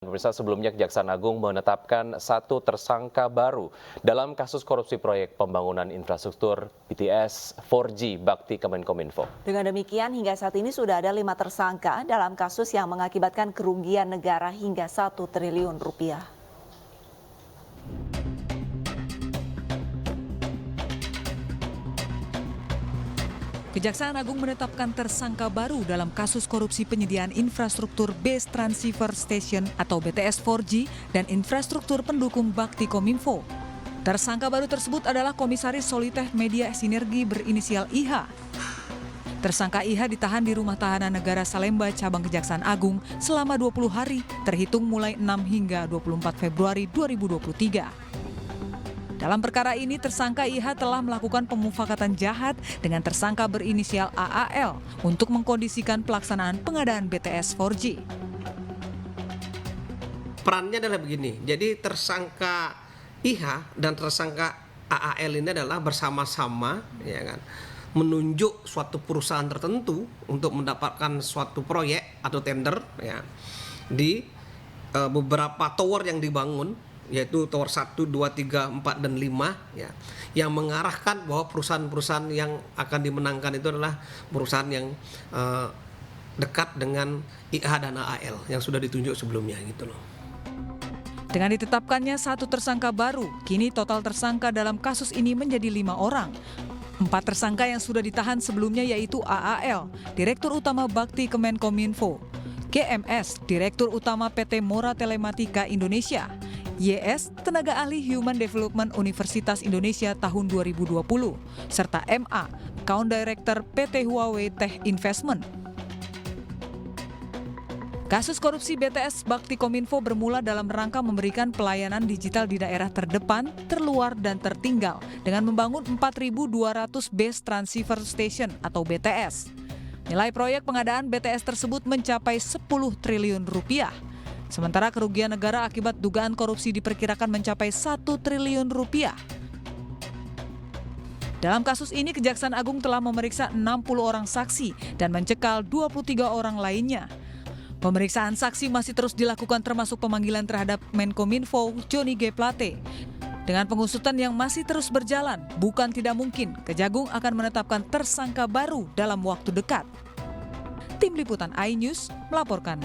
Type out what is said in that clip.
Pemirsa, sebelumnya Kejaksaan Agung menetapkan satu tersangka baru dalam kasus korupsi proyek pembangunan infrastruktur BTS 4G Bakti Kemenkominfo. Dengan demikian, hingga saat ini sudah ada 5 tersangka dalam kasus yang mengakibatkan kerugian negara hingga 1 triliun rupiah. Kejaksaan Agung menetapkan tersangka baru dalam kasus korupsi penyediaan infrastruktur Base Transceiver Station atau BTS 4G dan infrastruktur pendukung Bakti Kominfo. Tersangka baru tersebut adalah Komisaris Solitech Media Sinergi berinisial IH. Tersangka IH ditahan di Rumah Tahanan Negara Salemba Cabang Kejaksaan Agung selama 20 hari, terhitung mulai 6 hingga 24 Februari 2023. Dalam perkara ini, tersangka IH telah melakukan pemufakatan jahat dengan tersangka berinisial AAL untuk mengkondisikan pelaksanaan pengadaan BTS 4G. Perannya adalah begini, jadi tersangka IH dan tersangka AAL ini adalah bersama-sama, ya kan, menunjuk suatu perusahaan tertentu untuk mendapatkan suatu proyek atau tender, ya, di beberapa tower yang dibangun, yaitu tower 1, 2, 3, 4, dan 5, ya, yang mengarahkan bahwa perusahaan-perusahaan yang akan dimenangkan itu adalah perusahaan yang dekat dengan IH dan AAL yang sudah ditunjuk sebelumnya gitu loh. Dengan ditetapkannya satu tersangka baru, kini total tersangka dalam kasus ini menjadi 5 orang. 4 tersangka yang sudah ditahan sebelumnya yaitu AAL, Direktur Utama Bakti Kemenkominfo, GMS, Direktur Utama PT Mora Telematika Indonesia, YS, Tenaga Ahli Human Development Universitas Indonesia tahun 2020, serta MA, Account Director PT Huawei Tech Investment. Kasus korupsi BTS Bakti Kominfo bermula dalam rangka memberikan pelayanan digital di daerah terdepan, terluar, dan tertinggal dengan membangun 4.200 Base Transceiver Station atau BTS. Nilai proyek pengadaan BTS tersebut mencapai 10 triliun rupiah. Sementara kerugian negara akibat dugaan korupsi diperkirakan mencapai 1 triliun rupiah. Dalam kasus ini, Kejaksaan Agung telah memeriksa 60 orang saksi dan mencekal 23 orang lainnya. Pemeriksaan saksi masih terus dilakukan termasuk pemanggilan terhadap Menkominfo Johnny G. Plate. Dengan pengusutan yang masih terus berjalan, bukan tidak mungkin Kejagung akan menetapkan tersangka baru dalam waktu dekat. Tim Liputan iNews melaporkan.